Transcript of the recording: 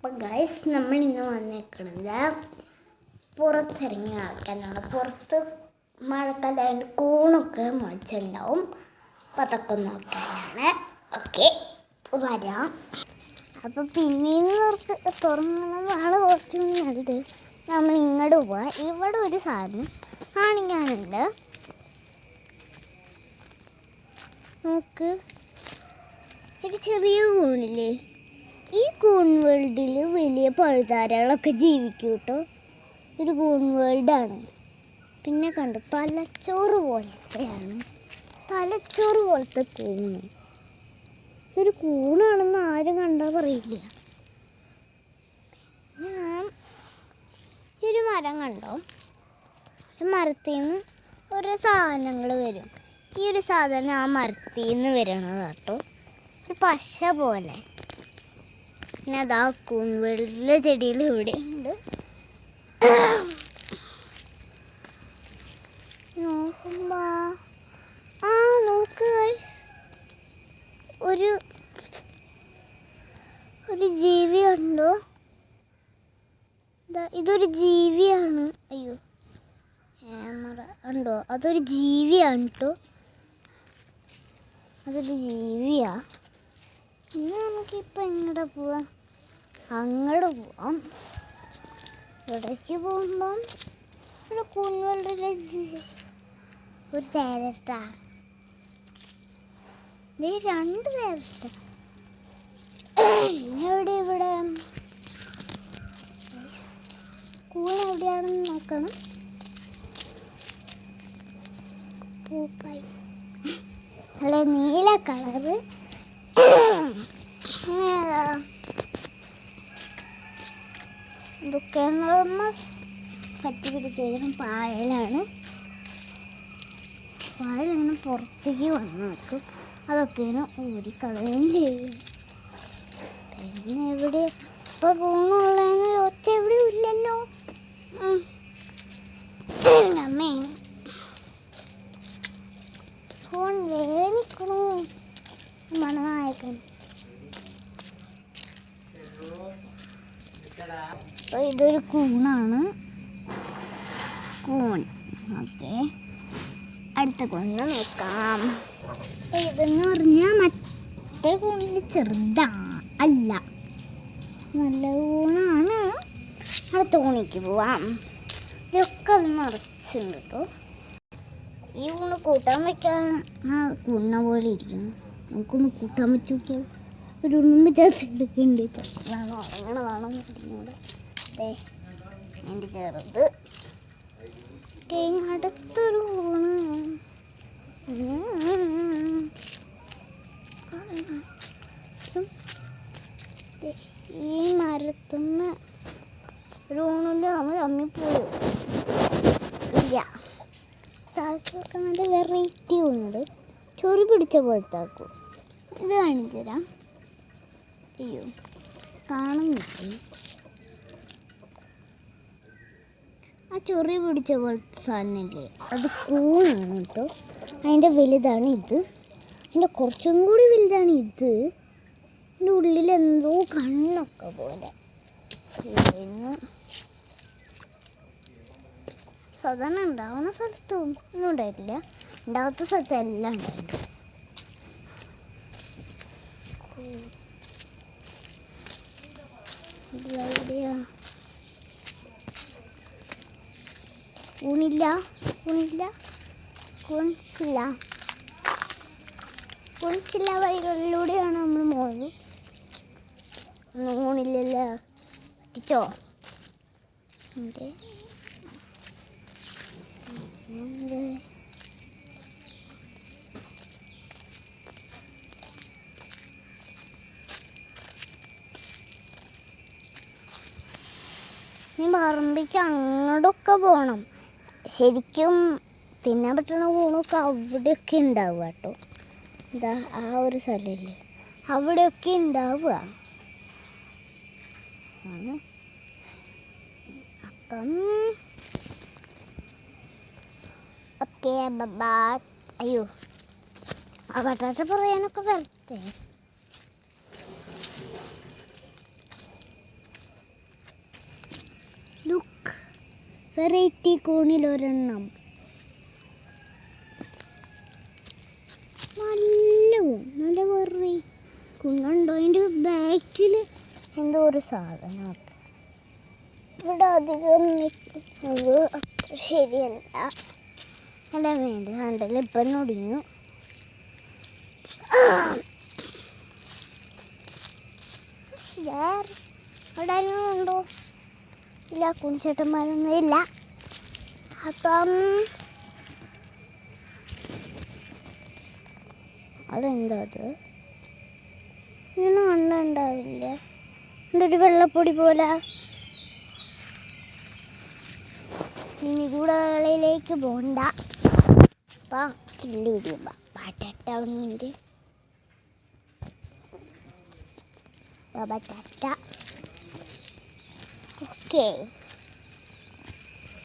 അപ്പം ഗൈസ് നമ്മൾ ഇന്ന് വന്നേക്കണത് പുറത്തിറങ്ങി നടക്കാനാണ്. പുറത്ത് മഴക്കാലമായതുകൊണ്ട് കൂണൊക്കെ മുളച്ചുണ്ടാവും. അപ്പം അതൊക്കെ നോക്കാനാണ്. ഓക്കെ വരാം. അപ്പം പിന്നീന്ന് തുറങ്ങുന്നതാണ് കുറച്ച് നല്ലത്. നമ്മൾ ഇങ്ങോട്ട് പോവാം. ഇവിടെ ഒരു സാധനം കാണിക്കാനുണ്ട്. നോക്ക്, ഒരു ചെറിയ കൂണില്ലേ, ഈ കൂൺ വേൾഡിൽ വലിയ പഴുതാരകളൊക്കെ ജീവിക്കും കേട്ടോ. ഒരു കൂൺ വേൾഡാണ്. പിന്നെ കണ്ടു തലച്ചോറ് പോലത്തെയാണ്, തലച്ചോറ് പോലത്തെ കൂണ്. ഇതൊരു കൂണാണെന്ന് ആരും കണ്ടാൽ പറയില്ല. ഞാൻ ഒരു മരം കണ്ടോ, ഒരു മരത്തിൽ നിന്ന് ഓരോ സാധനങ്ങൾ വരും. ഈ ഒരു സാധനം ആ മരത്തിൽ നിന്ന് വരണത് കേട്ടോ, ഒരു പശ പോലെ. പിന്നെ അതാ കൂൺവേളിലെ ചെടിയിൽ ഇവിടെ ഉണ്ട്. നോക്കുമ്പോ നോക്ക്, ഒരു ജീവി ഉണ്ടോ? ഇതൊരു ജീവിയാണ്. അയ്യോ ക്യാമറ ഉണ്ടോ? അതൊരു ജീവിയാണ് കേട്ടോ, അതൊരു ജീവിയാ. ഇനി നമുക്കിപ്പോൾ എങ്ങോട്ടാ പോവാം? അങ്ങോട്ട് പോവാം. ഇവിടേക്ക് പോകുമ്പം ഇവിടെ കൂൺവേളിലെ ഒരു തേരട്ടാ, രണ്ട് തേരട്ട. എവിടെ ഇവിടെ കൂൺ എവിടെയാണെന്ന് നോക്കണം. പൂപ്പായി അല്ല, നീല കളറ്. ഇതൊക്കെ പറ്റി പിടിച്ചേക്കണം. പായലാണ്. പായലിങ്ങനെ പുറത്തേക്ക് വന്ന് നിൽക്കും. അതൊക്കെ ഊരിക്കളയും ചെയ്യും. പിന്നെ എവിടെ ഇപ്പം കൂണുള്ളതെന്ന് ഒറ്റ എവിടെയും ഇല്ലല്ലോ. അമ്മേ ഫോൺ വേണിക്കണു മണമായേക്കാൻ. അപ്പോൾ ഇതൊരു കൂണാണ്. കൂൺ. ഓക്കെ, അടുത്ത കൂണിനെ നോക്കാം. അപ്പോൾ ഇതെന്ന് പറഞ്ഞാൽ മറ്റേ കൂണിന് ചെറുതാ അല്ല, നല്ല കൂണാണ്. അടുത്ത കൂണിക്ക് പോവാം. ഇതൊക്കെ അത് നിറച്ചുണ്ട് കേട്ടോ. ഈ കൂണ് കൂട്ടാൻ വയ്ക്കാൻ കൂണ പോലെ ഇരിക്കുന്നു. നമുക്കൊന്ന് കൂട്ടാൻ വെച്ച് നോക്കിയാൽ ഒരു ഉണ്ണുമ്പ് ചേർത്തെടുക്കുന്നുണ്ട്. വേണോ വേണം ഇവിടെ എൻ്റെ ചെറുത് കഴിഞ്ഞ അടുത്തൊരു കൂണ്. ഈ മരത്തുമ്മ ഒരു ഊണില്ല, നമ്മൾ തമ്മിപ്പോയോ ഇല്ല. താഴത്തൊക്കെ നല്ല വെറൈറ്റി ഉണ്ട്. ചൊറി പിടിച്ച പോലത്താക്കും. ഇത് കാണിച്ചു തരാം. അയ്യോ കാണുന്നില്ലേ, ആ ചൊറി പിടിച്ച പോലത്തെ സാധനമില്ലേ, അത് കൂണാണ് കേട്ടോ. അതിൻ്റെ വലുതാണ് ഇത്, അതിൻ്റെ കുറച്ചും കൂടി വലുതാണ് ഇത്. ഇതിൻ്റെ ഉള്ളിൽ എന്തോ കണ്ണൊക്കെ പോലെ. പിന്നെ സാധാരണ ഉണ്ടാവുന്ന സ്ഥലത്ത് ഒന്നും ഉണ്ടായിട്ടില്ല, ഉണ്ടാവാത്ത സ്ഥലത്ത് എല്ലാം ഉണ്ടായിരുന്നു. എവിടെയാ ഊണില്ല, കുണിച്ചില്ല വഴികളിലൂടെയാണ് നമ്മൾ പോകുന്നത്. ഊണില്ലല്ലോ, പറ്റിച്ചോ? ഇനി പറമ്പിക്ക് അങ്ങോട്ടൊക്കെ പോകണം. ശരിക്കും തിന്നാൻ പറ്റുന്ന കൂണൊക്കെ അവിടെയൊക്കെ ഉണ്ടാവുക കേട്ടോ. ഇതാ ആ ഒരു സ്ഥലമില്ലേ, അവിടെയൊക്കെ ഉണ്ടാവുക. അപ്പം ഓക്കെ ബബാ. അയ്യോ ആ പട്ടാച്ച പറയാനൊക്കെ വരട്ടെ. വെറൈറ്റി കൂണിലൊരെണ്ണം. നല്ല വെറൈറ്റി കുഞ്ഞുണ്ടോ? അതിൻ്റെ ബാക്കിൽ എന്തോ ഒരു സാധനം. ഇവിടെ അധികം നിൽക്കുന്നത് അത്ര ശരിയല്ല. അല്ല വേണ്ട കണ്ടല്ലോ, ഇപ്പം ഒടിഞ്ഞു. വേറെ ഇവിടെ ഉണ്ടോ? ഇല്ല, കുണിച്ചേട്ടന്മാരൊന്നും ഇല്ല. അപ്പം അതെന്താ അത്? ഇങ്ങനെ കണ്ടുണ്ടാവില്ല. എന്തൊരു വെള്ളപ്പൊടി പോലെ. ഇനി കൂടുതലേക്ക് പോണ്ട. അപ്പം ചില്ലി വിടുക പാട്ടാവണിൻ്റെ ഓക്കെ.